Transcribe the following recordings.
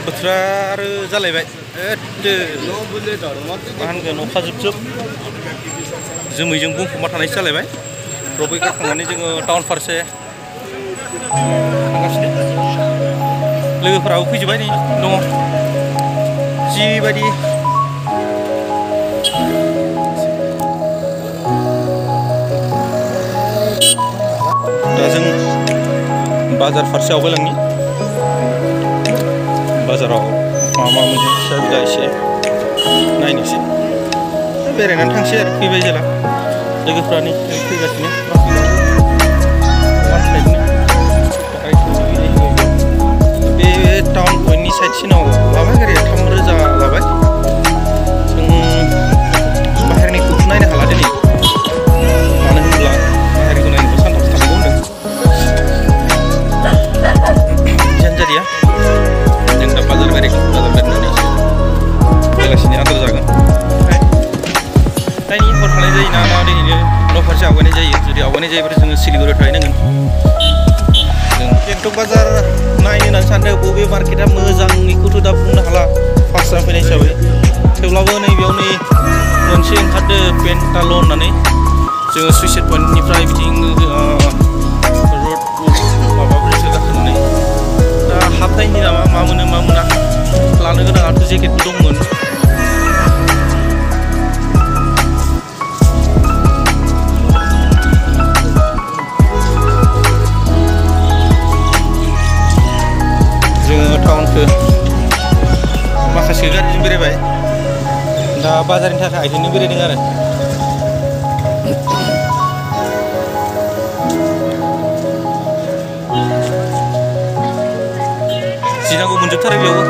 बोथोरा आरो जालायबाय मा होनगोन अखा जुब जोमैजों बुंफबना थानायसो जालायबाय रबै गाखांनानै जोङो टाउन फारसे थांगासिनो लोगोफोराबो फैजोबबाय नै दङ जिबायदि दा जों बाजार फारसे आवगायलांनि बाजाराव मा मोनो फिसा बिला एसे नायनोसै बेरायनानै थांसै आरो फैबाय जेला लोगोफ्रा नै फैगासिनो बे टाउन पइन्टनि साइडसिनाव लाबाय गारिया 3,000 लाबाय जों बाहेरनिखौथ' नायनो हाला दिनै मानो होनब्ला बाहेरनिखौ नायनोबो सानथामसो थानांगौ होनदों जियानो जादिया जों दा बाजार बेरायनानै बेलासिनि आदार जागोन नायनि हर थानाय जायो ना दिनैनो न' फारसे आवगायनाय जायो जुदि आवगायनाय जायोब्ला जोङो सिलिगुरियाव थाहैनांगोन जों गेंटक बाजार नायनो होननानै सानदों बबे मार्केटा मोजां बेखौथ' दा बुंनो हाला फार्स्ट टाइम फैनाय हिसाबै थेवब्लाबो नैबेयाव मोनसे ओंखारदों पेन्टाल' होननानै जोङो सुइसाइड पइन्टनिफ्राय बिथिं रड माबा ब्रिजखौ गाखोनानै दा हाबनायनि नामा मा मोनो मा मोना लानो गोनाङाथ' जेकेटबो दंमोन जोङो टाउनखौ माखासे गारिजों बेरायबाय दा बाजारनि थाखाय आथिंजों बेरायदों आरो जि नांगौ मोनजोबथारो बेयावबो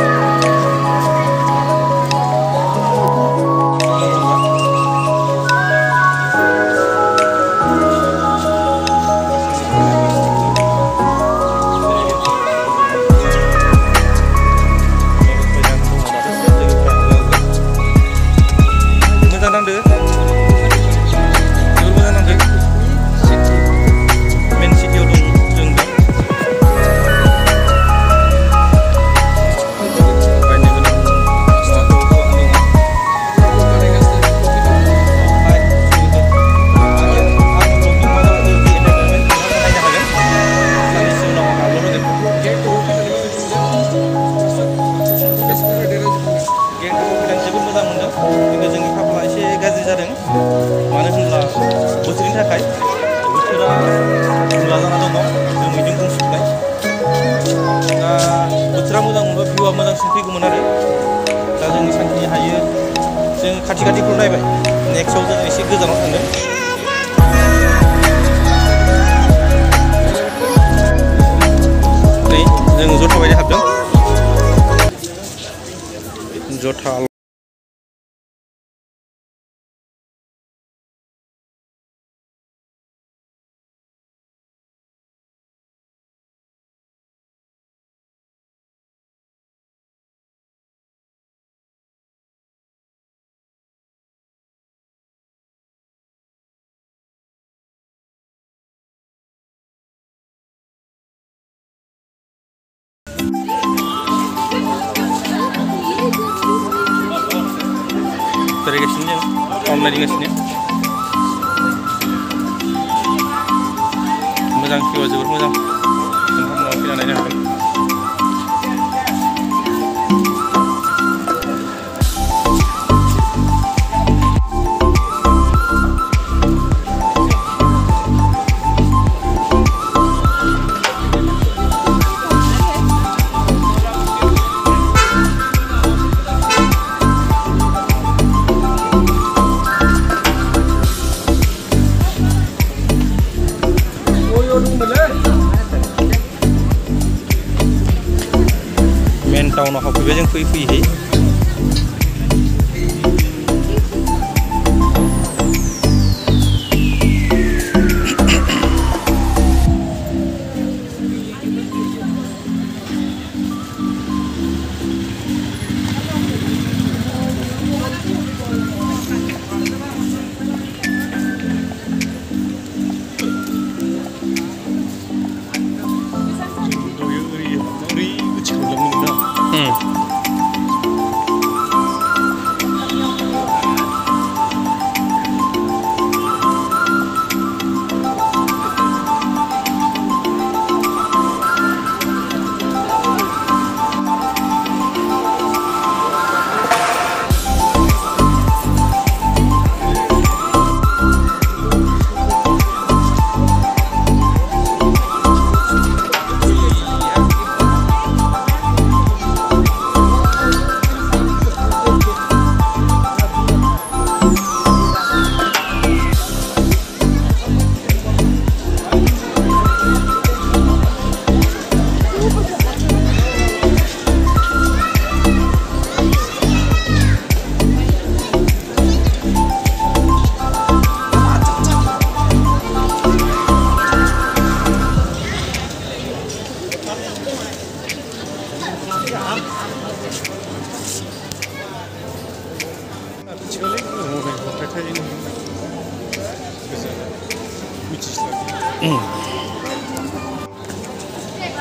मानो होनब्ला बोथोरनि थाखाय बोथोरा दुंला जाना दङ जोमैजों बुंफबनाय दा बोथोरा मोजां मोनबा भिउआ मोजांसिन फैगौमोन आरो दा जों सानखिनि हायो जों खाथिखौ नायबाय नेक्स्टआव जों एसे गोजानाव थांगोन नै जों जथा बायदि हाबदों जथा बेरायगासिनो जों टाउन नायगासिनो मोजां भिउआ जोबोद मोजां नोंथांमोना फैना नायनो हागोन मेन टाउनाव हाबफैबाय जों फैयै ओरै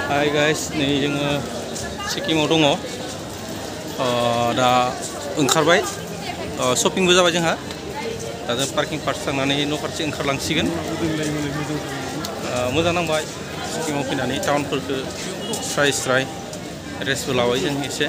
Hai guys, नै जोङो सिक्किमाव दङ। दा ओंखारबाय शपिंबो जाबाय जोंहा। दा जों पार्किं फारसे थांनानै न' फारसे ओंखारलांसिगोन। मोजां नांबाय सिक्किमाव फैनानै टाउनफोरखौ स्राय स्राय रेस्टबो लाबाय जों एसे।